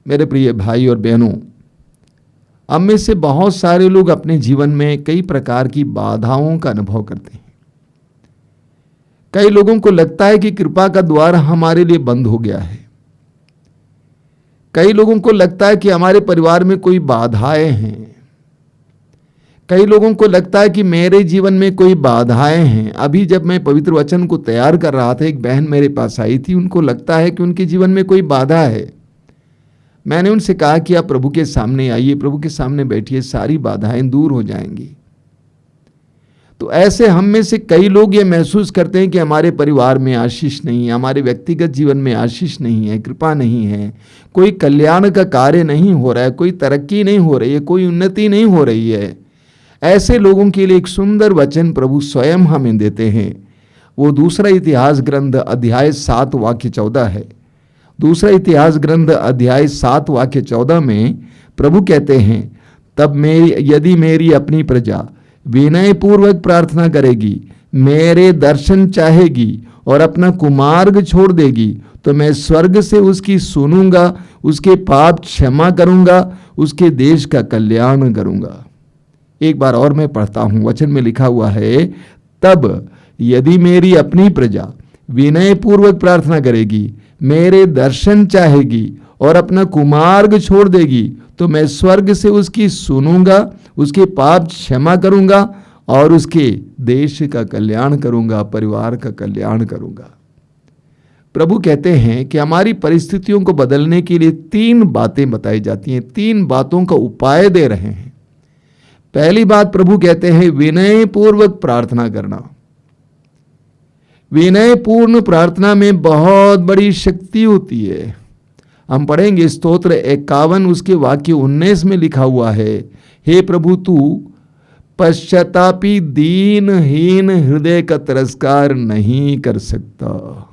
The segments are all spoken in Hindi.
मेरे प्रिय भाई और बहनों, हम में से बहुत सारे लोग अपने जीवन में कई प्रकार की बाधाओं का अनुभव करते हैं। कई लोगों को लगता है कि कृपा का द्वार हमारे लिए बंद हो गया है। कई लोगों को लगता है कि हमारे परिवार में कोई बाधाएं हैं। कई लोगों को लगता है कि मेरे जीवन में कोई बाधाएं हैं। अभी जब मैं पवित्र वचन को तैयार कर रहा था, एक बहन मेरे पास आई थी। उनको लगता है कि उनके जीवन में कोई बाधा है। मैंने उनसे कहा कि आप प्रभु के सामने आइए, प्रभु के सामने बैठिए, सारी बाधाएं दूर हो जाएंगी। तो ऐसे हम में से कई लोग ये महसूस करते हैं कि हमारे परिवार में आशीष नहीं है, हमारे व्यक्तिगत जीवन में आशीष नहीं है, कृपा नहीं है, कोई कल्याण का कार्य नहीं हो रहा है, कोई तरक्की नहीं हो रही है, कोई उन्नति नहीं हो रही है। ऐसे लोगों के लिए एक सुंदर वचन प्रभु स्वयं हमें देते हैं। वो दूसरा इतिहास ग्रंथ अध्याय 7 वाक्य 14 है। दूसरा इतिहास ग्रंथ अध्याय 7 वाक्य 14 में प्रभु कहते हैं, तब यदि मेरी अपनी प्रजा विनय पूर्वक प्रार्थना करेगी, मेरे दर्शन चाहेगी और अपना कुमार्ग छोड़ देगी, तो मैं स्वर्ग से उसकी सुनूंगा, उसके पाप क्षमा करूंगा, उसके देश का कल्याण करूंगा। एक बार और मैं पढ़ता हूं, वचन में लिखा हुआ है, तब यदि मेरी अपनी प्रजा विनय पूर्वक प्रार्थना करेगी, मेरे दर्शन चाहेगी और अपना कुमार्ग छोड़ देगी, तो मैं स्वर्ग से उसकी सुनूंगा, उसके पाप क्षमा करूंगा और उसके देश का कल्याण करूंगा, परिवार का कल्याण करूंगा। प्रभु कहते हैं कि हमारी परिस्थितियों को बदलने के लिए 3 बातें बताई जाती हैं, 3 बातों का उपाय दे रहे हैं। पहली बात प्रभु कहते हैं विनय पूर्वक प्रार्थना करना। विनय पूर्ण प्रार्थना में बहुत बड़ी शक्ति होती है। हम पढ़ेंगे स्तोत्र 51 उसके वाक्य 19 में लिखा हुआ है, हे प्रभु तू पश्चातापी दीनहीन हृदय का तिरस्कार नहीं कर सकता।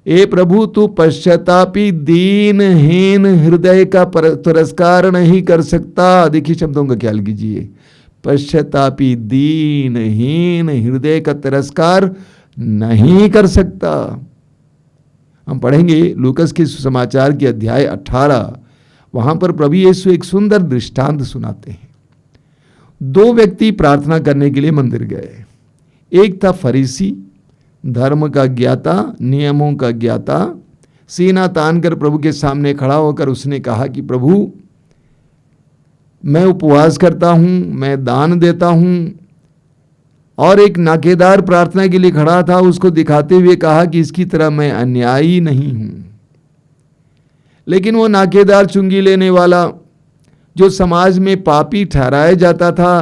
हे प्रभु तू पश्चातापी दीनहीन हृदय का तिरस्कार नहीं कर सकता। देखिए शब्दों का ख्याल कीजिए, पश्चातापी दीनहीन हृदय का तिरस्कार नहीं कर सकता। हम पढ़ेंगे लूकस के सुसमाचार के अध्याय 18, वहां पर प्रभु यीशु एक सुंदर दृष्टांत सुनाते हैं। 2 व्यक्ति प्रार्थना करने के लिए मंदिर गए। एक था फरीसी, धर्म का ज्ञाता, नियमों का ज्ञाता। सीना तानकर प्रभु के सामने खड़ा होकर उसने कहा कि प्रभु मैं उपवास करता हूं, मैं दान देता हूं। और एक नाकेदार प्रार्थना के लिए खड़ा था, उसको दिखाते हुए कहा कि इसकी तरह मैं अन्यायी नहीं हूं। लेकिन वो नाकेदार चुंगी लेने वाला, जो समाज में पापी ठहराया जाता था,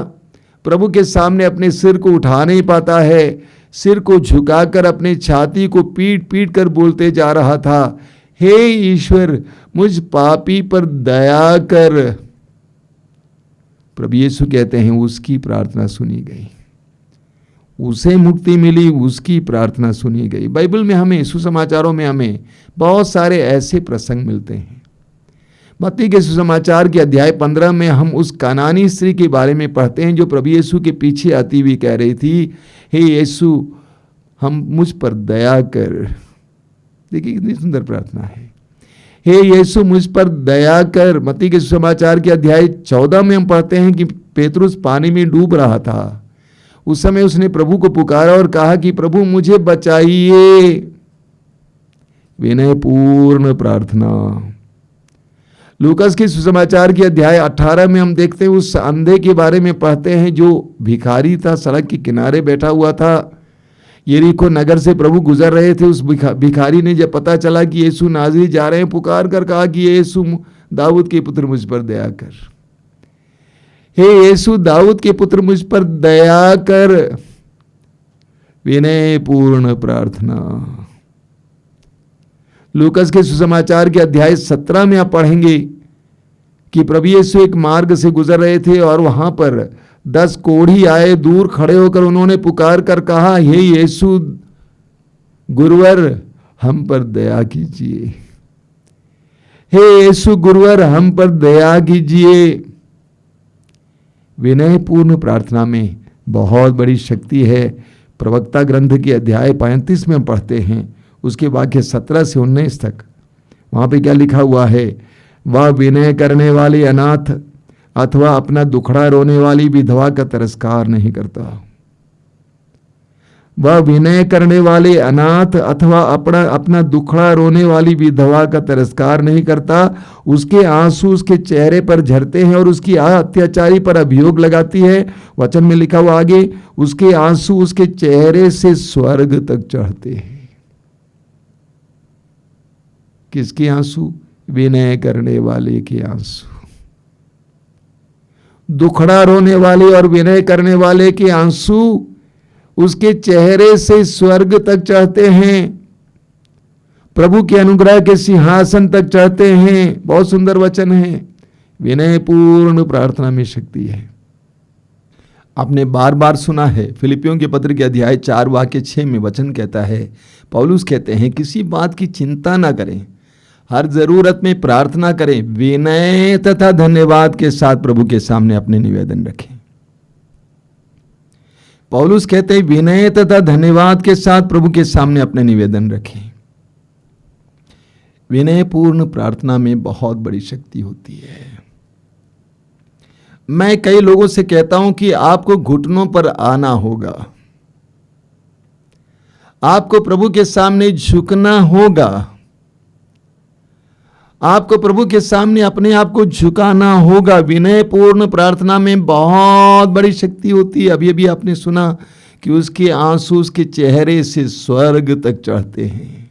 प्रभु के सामने अपने सिर को उठा नहीं पाता है, सिर को झुकाकर अपनी छाती को पीट पीट कर बोलते जा रहा था, हे ईश्वर मुझ पापी पर दया कर। प्रभु यीशु कहते हैं उसकी प्रार्थना सुनी गई, उसे मुक्ति मिली, उसकी प्रार्थना सुनी गई। बाइबल में हमें, सुसमाचारों में हमें बहुत सारे ऐसे प्रसंग मिलते हैं। मत्ती के सुसमाचार के अध्याय 15 में हम उस कानानी स्त्री के बारे में पढ़ते हैं जो प्रभु यीशु के पीछे आती हुई कह रही थी, हे यीशु हम मुझ पर दया कर। देखिए कितनी सुंदर प्रार्थना है, हे यीशु मुझ पर दया कर। मत्ती के सुसमाचार के अध्याय 14 में हम पढ़ते हैं कि पेतरुस पानी में डूब रहा था। उस समय उसने प्रभु को पुकारा और कहा कि प्रभु मुझे बचाइए। विनयपूर्ण प्रार्थना। लूकास के सुसमाचार के अध्याय 18 में हम देखते हैं उस अंधे के बारे में पढ़ते हैं जो भिखारी था, सड़क के किनारे बैठा हुआ था। यरीको नगर से प्रभु गुजर रहे थे। उस भिखारी ने जब पता चला कि यीशु नाज़री जा रहे हैं, पुकार कर कहा कि यीशु दाऊद के पुत्र मुझ पर दया कर। हे यीशु दाऊद के पुत्र मुझ पर दया कर। विनयपूर्ण प्रार्थना। लूकास के सुसमाचार के अध्याय 17 में आप पढ़ेंगे कि प्रभु यीशु एक मार्ग से गुजर रहे थे और वहां पर 10 कोढ़ी आए। दूर खड़े होकर उन्होंने पुकार कर कहा, हे यीशु गुरुवर हम पर दया कीजिए। हे यीशु गुरुवर हम पर दया कीजिए। विनयपूर्ण प्रार्थना में बहुत बड़ी शक्ति है। प्रवक्ता ग्रंथ के अध्याय 35 में हम पढ़ते हैं, उसके वाक्य 17 से 19 तक। वहां पे क्या लिखा हुआ है? वह विनय करने वाले अनाथ अथवा अपना दुखड़ा रोने वाली विधवा का तिरस्कार नहीं करता। वह विनय करने वाले अनाथ अथवा अपना दुखड़ा रोने वाली विधवा का तिरस्कार नहीं करता। उसके आंसू उसके चेहरे पर झरते हैं और उसकी अत्याचारी पर अभियोग लगाती है। वचन में लिखा हुआ आगे, उसके आंसू उसके चेहरे से स्वर्ग तक चढ़ते हैं। किसके आंसू? विनय करने वाले के आंसू। दुखड़ा रोने वाले और विनय करने वाले के आंसू उसके चेहरे से स्वर्ग तक चढ़ते हैं, प्रभु के अनुग्रह के सिंहासन तक चढ़ते हैं। बहुत सुंदर वचन है। विनय पूर्ण प्रार्थना में शक्ति है। आपने बार बार सुना है, फिलिपियों के पत्र के अध्याय 4 वाक्य 6 में वचन कहता है, पौलुस कहते हैं, किसी बात की चिंता ना करें, हर जरूरत में प्रार्थना करें, विनय तथा धन्यवाद के साथ प्रभु के सामने अपने निवेदन रखें। पौलुस कहते हैं, विनय तथा धन्यवाद के साथ प्रभु के सामने अपने निवेदन रखें। विनय पूर्ण प्रार्थना में बहुत बड़ी शक्ति होती है। मैं कई लोगों से कहता हूं कि आपको घुटनों पर आना होगा, आपको प्रभु के सामने झुकना होगा, आपको प्रभु के सामने अपने आप को झुकाना होगा। विनय पूर्ण प्रार्थना में बहुत बड़ी शक्ति होती है। अभी अभी आपने सुना कि उसके आंसू उसके चेहरे से स्वर्ग तक चढ़ते हैं।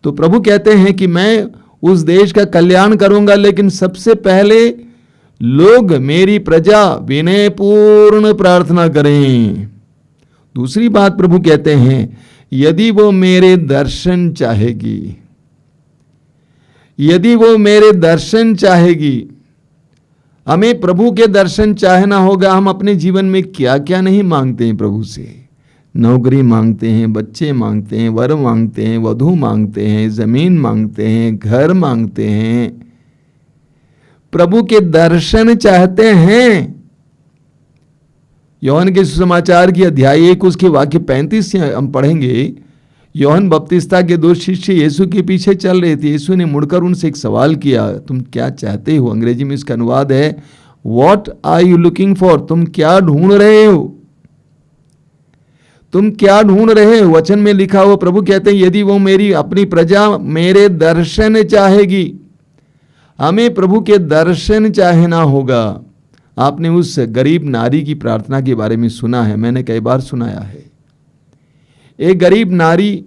तो प्रभु कहते हैं कि मैं उस देश का कल्याण करूंगा, लेकिन सबसे पहले लोग, मेरी प्रजा विनय पूर्ण प्रार्थना करें। दूसरी बात प्रभु कहते हैं, यदि वो मेरे दर्शन चाहेगी, यदि वो मेरे दर्शन चाहेगी। हमें प्रभु के दर्शन चाहना होगा। हम अपने जीवन में क्या क्या नहीं मांगते हैं प्रभु से। नौकरी मांगते हैं, बच्चे मांगते हैं, वर मांगते हैं, वधू मांगते हैं, जमीन मांगते हैं, घर मांगते हैं, प्रभु के दर्शन चाहते हैं। यूहन्ना के सुसमाचार की अध्याय 1 उसके वाक्य 35 से हम पढ़ेंगे। यूहन्ना बपतिस्ता के 2 शिष्य यीशु के पीछे चल रहे थे। यीशु ने मुड़कर उनसे एक सवाल किया, तुम क्या चाहते हो? अंग्रेजी में इसका अनुवाद है, what are you looking for? तुम क्या ढूंढ रहे हो? तुम क्या ढूंढ रहे हो? वचन में लिखा हुआ प्रभु कहते हैं, यदि वो मेरी अपनी प्रजा मेरे दर्शन चाहेगी। हमें प्रभु के दर्शन चाहना होगा। आपने उस गरीब नारी की प्रार्थना के बारे में सुना है, मैंने कई बार सुनाया है। एक गरीब नारी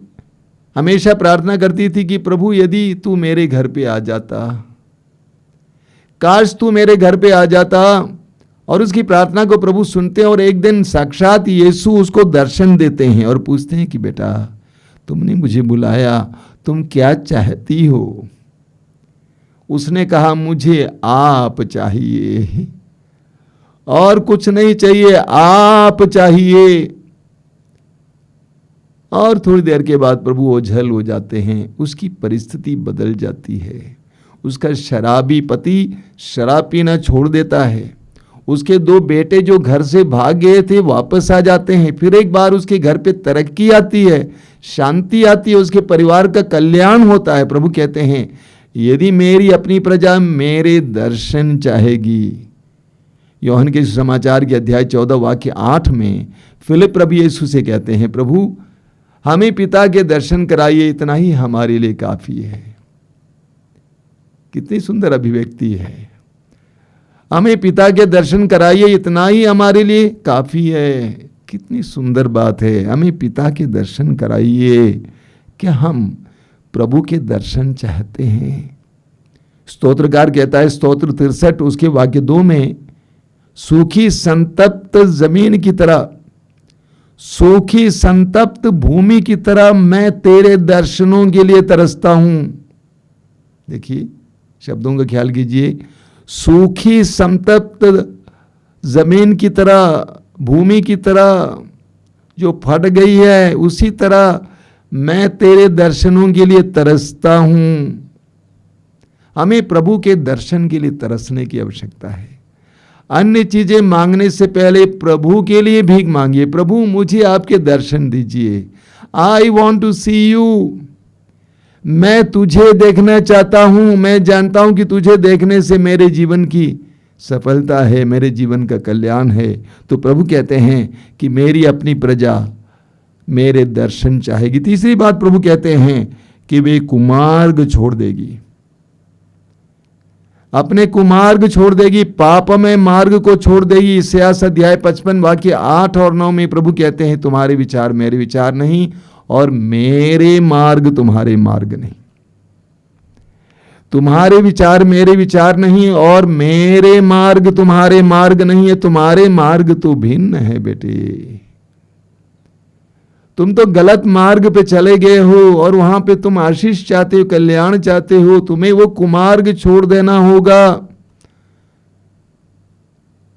हमेशा प्रार्थना करती थी कि प्रभु यदि तू मेरे घर पे आ जाता, काश तू मेरे घर पे आ जाता। और उसकी प्रार्थना को प्रभु सुनते हैं और एक दिन साक्षात यीशु उसको दर्शन देते हैं और पूछते हैं कि बेटा, तुमने मुझे बुलाया, तुम क्या चाहती हो? उसने कहा, मुझे आप चाहिए और कुछ नहीं चाहिए, आप चाहिए। और थोड़ी देर के बाद प्रभु ओझल हो जाते हैं, उसकी परिस्थिति बदल जाती है। उसका शराबी पति शराब पीना छोड़ देता है। उसके 2 बेटे जो घर से भाग गए थे वापस आ जाते हैं। फिर एक बार उसके घर पे तरक्की आती है, शांति आती है, उसके परिवार का कल्याण होता है। प्रभु कहते हैं, यदि मेरी अपनी प्रजा मेरे दर्शन चाहेगी। यूहन्ना के सुसमाचार के अध्याय 14 वाक्य 8 में फिलिप प्रभु यीशु से कहते हैं, प्रभु हमें पिता के दर्शन कराइए, इतना ही हमारे लिए काफी है। कितनी सुंदर अभिव्यक्ति है। हमें पिता के दर्शन कराइए, इतना ही हमारे लिए काफी है। कितनी सुंदर बात है। हमें पिता के दर्शन कराइए। क्या हम प्रभु के दर्शन चाहते हैं? स्तोत्रकार कहता है, स्तोत्र 63 उसके वाक्य 2 में, सूखी संतप्त जमीन की तरह, सूखी संतप्त भूमि की तरह मैं तेरे दर्शनों के लिए तरसता हूं। देखिए शब्दों का ख्याल कीजिए। सूखी संतप्त जमीन की तरह, भूमि की तरह जो फट गई है, उसी तरह मैं तेरे दर्शनों के लिए तरसता हूं। हमें प्रभु के दर्शन के लिए तरसने की आवश्यकता है। अन्य चीजें मांगने से पहले प्रभु के लिए भीख मांगिए। प्रभु मुझे आपके दर्शन दीजिए। I want to see you. मैं तुझे देखना चाहता हूं, मैं जानता हूं कि तुझे देखने से मेरे जीवन की सफलता है, मेरे जीवन का कल्याण है। तो प्रभु कहते हैं कि मेरी अपनी प्रजा मेरे दर्शन चाहेगी। तीसरी बात प्रभु कहते हैं कि वे कुमार्ग छोड़ देगी, अपने कुमार्ग छोड़ देगी, पापमय मार्ग को छोड़ देगी। इसायाह अध्याय 55 वाक्य 8 और 9 में प्रभु कहते हैं तुम्हारे विचार मेरे विचार नहीं और मेरे मार्ग तुम्हारे मार्ग नहीं। तुम्हारे विचार मेरे विचार नहीं और मेरे मार्ग तुम्हारे मार्ग नहीं है। तुम्हारे मार्ग तो भिन्न है बेटे, तुम तो गलत मार्ग पे चले गए हो और वहां पे तुम आशीष चाहते हो, कल्याण चाहते हो, तुम्हें वो कुमार्ग छोड़ देना होगा।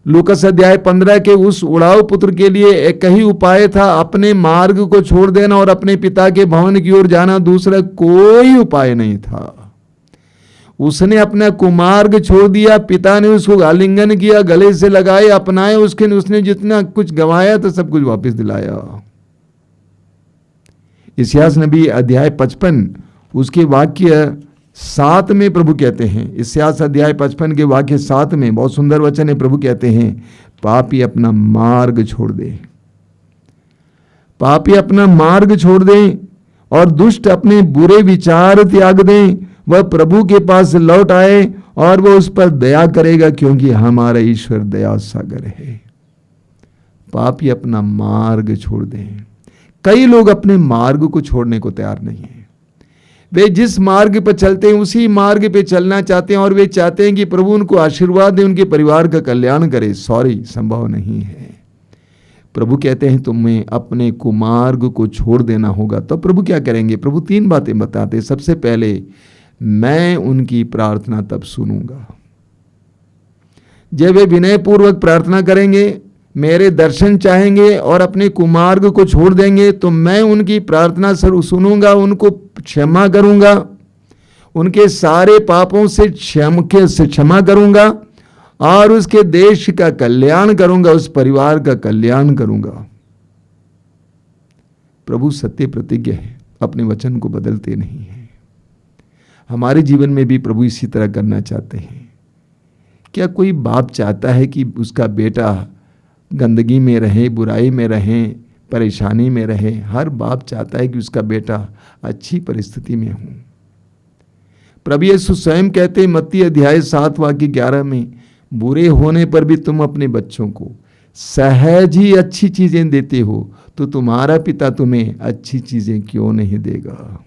लूकास अध्याय 15 के उस उड़ाऊ पुत्र के लिए एक ही उपाय था, अपने मार्ग को छोड़ देना और अपने पिता के भवन की ओर जाना, दूसरा कोई उपाय नहीं था। उसने अपना कुमार्ग छोड़ दिया, पिता ने उसको आलिंगन किया, गले से लगाए, अपनाए, उसने जितना कुछ गंवाया था सब कुछ वापस दिलाया। इसायाह नबी अध्याय 55 उसके वाक्य 7 में प्रभु कहते हैं, इसायाह अध्याय 55 के वाक्य 7 में बहुत सुंदर वचन है। प्रभु कहते हैं पापी अपना मार्ग छोड़ दे, पापी अपना मार्ग छोड़ दें और दुष्ट अपने बुरे विचार त्याग दें। वह प्रभु के पास लौट आए और वह उस पर दया करेगा, क्योंकि हमारा ईश्वर दया सागर है। पापी अपना मार्ग छोड़ दें। कई लोग अपने मार्ग को छोड़ने को तैयार नहीं है। वे जिस मार्ग पर चलते हैं उसी मार्ग पे चलना चाहते हैं और वे चाहते हैं कि प्रभु उनको आशीर्वाद दे, उनके परिवार का कल्याण करे। सॉरी, संभव नहीं है। प्रभु कहते हैं तुम्हें अपने कुमार्ग को छोड़ देना होगा। तो प्रभु क्या करेंगे? प्रभु 3 बातें बताते हैं। सबसे पहले, मैं उनकी प्रार्थना तब सुनूंगा। जब वे विनयपूर्वक प्रार्थना करेंगे, मेरे दर्शन चाहेंगे और अपने कुमार्ग को छोड़ देंगे, तो मैं उनकी प्रार्थना सुनूंगा, उनको क्षमा करूंगा, उनके सारे पापों से क्षमा करूंगा और उसके देश का कल्याण करूंगा, उस परिवार का कल्याण करूंगा। प्रभु सत्य प्रतिज्ञ है, अपने वचन को बदलते नहीं है। हमारे जीवन में भी प्रभु इसी तरह करना चाहते हैं। क्या कोई बाप चाहता है कि उसका बेटा गंदगी में रहे, बुराई में रहे, परेशानी में रहे? हर बाप चाहता है कि उसका बेटा अच्छी परिस्थिति में हो। प्रभु यीशु स्वयं कहते हैं मत्ती अध्याय 7 वाक्य 11 में, बुरे होने पर भी तुम अपने बच्चों को सहज ही अच्छी चीजें देते हो, तो तुम्हारा पिता तुम्हें अच्छी चीजें क्यों नहीं देगा?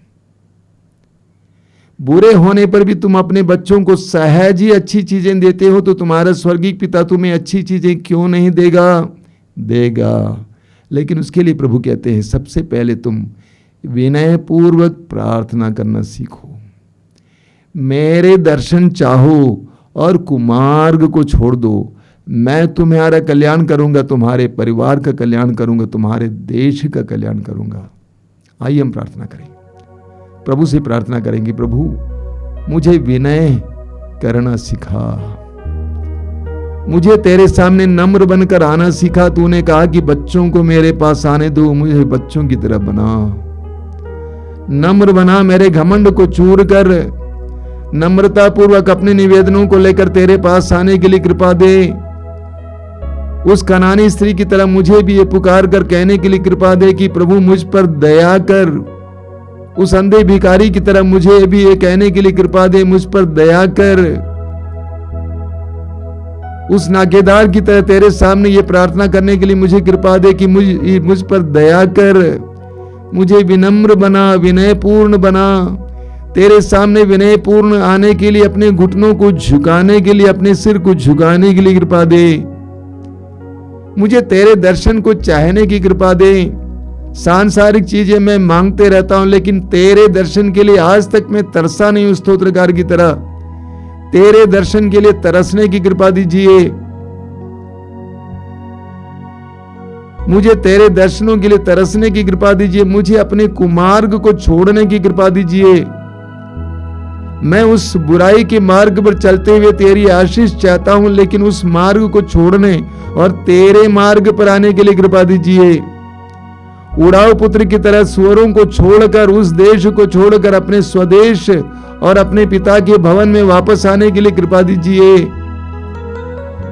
बुरे होने पर भी तुम अपने बच्चों को सहज ही अच्छी चीजें देते हो, तो तुम्हारा स्वर्गीय पिता तुम्हें अच्छी चीजें क्यों नहीं देगा। लेकिन उसके लिए प्रभु कहते हैं सबसे पहले तुम विनयपूर्वक प्रार्थना करना सीखो, मेरे दर्शन चाहो और कुमार्ग को छोड़ दो। मैं तुम्हारा कल्याण करूंगा, तुम्हारे परिवार का कल्याण करूंगा, तुम्हारे देश का कल्याण करूंगा। आइए हम प्रार्थना करें, प्रभु से प्रार्थना करेंगे, प्रभु मुझे विनय करना सिखा, मुझे तेरे सामने नम्र बनकर आना सिखा। तूने कहा कि बच्चों को मेरे पास आने दो, मुझे बच्चों की तरह बना, नम्र बना, मेरे घमंड को चूर कर नम्रता पूर्वक अपने निवेदनों को लेकर तेरे पास आने के लिए कृपा दे। उस कनानी स्त्री की तरह मुझे भी ये पुकार कर कहने के लिए कृपा दे कि प्रभु मुझ पर दया कर। उस अंधे भिखारी की तरह मुझे भी ये कहने के लिए कृपा दे, मुझ पर दया कर। उस नाकेदार की तरह तेरे सामने ये प्रार्थना करने के लिए मुझे कृपा दे कि मुझ पर दया कर, मुझे विनम्र बना, विनयपूर्ण बना, तेरे सामने विनयपूर्ण आने के लिए, अपने घुटनों को झुकाने के लिए, अपने सिर को झुकाने के लिए कृपा दे। मुझे तेरे दर्शन को चाहने की कृपा दे। सांसारिक चीजें मैं मांगते रहता हूं, लेकिन तेरे दर्शन के लिए आज तक मैं तरसा नहीं। उस स्तोत्रकार की तरह तेरे दर्शन के लिए तरसने की कृपा दीजिए। मुझे तेरे दर्शनों के लिए तरसने की कृपा दीजिए। मुझे अपने कुमार्ग को छोड़ने की कृपा दीजिए। मैं उस बुराई के मार्ग पर चलते हुए तेरी आशीष चाहता हूं, लेकिन उस मार्ग को छोड़ने और तेरे मार्ग पर आने के लिए कृपा दीजिए। उड़ाऊ पुत्र की तरह सुअरों को छोड़कर, उस देश को छोड़कर अपने स्वदेश और अपने पिता के भवन में वापस आने के लिए कृपा दीजिए।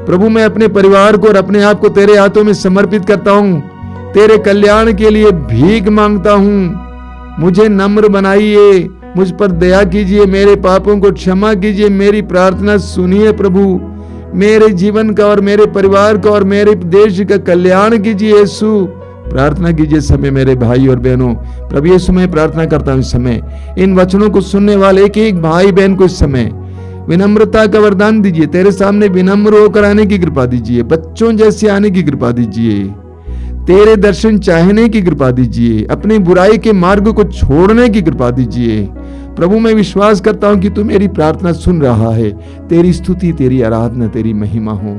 प्रभु मैं अपने परिवार को और अपने आप को तेरे हाथों में समर्पित करता हूं, तेरे कल्याण के लिए भीख मांगता हूं। मुझे नम्र बनाइए, मुझ पर दया कीजिए, मेरे पापों को क्षमा कीजिए, मेरी प्रार्थना सुनिए प्रभु। मेरे जीवन का और मेरे परिवार का और मेरे देश का कल्याण कीजिए यीशु। प्रार्थना कीजिए समय मेरे भाई और बहनों। प्रभु यीशु मैं प्रार्थना करता हूं इस समय इन वचनों को सुनने वाले एक एक भाई बहन को इस समय विनम्रता का वरदान दीजिए, तेरे सामने विनम्र होकर आने की कृपा दीजिए, बच्चों जैसे आने की कृपा दीजिए, तेरे दर्शन चाहने की कृपा दीजिए, अपनी बुराई के मार्ग को छोड़ने की कृपा दीजिए। प्रभु मैं विश्वास करता हूं कि तू मेरी प्रार्थना सुन रहा है। तेरी स्तुति, तेरी आराधना, तेरी महिमा हो।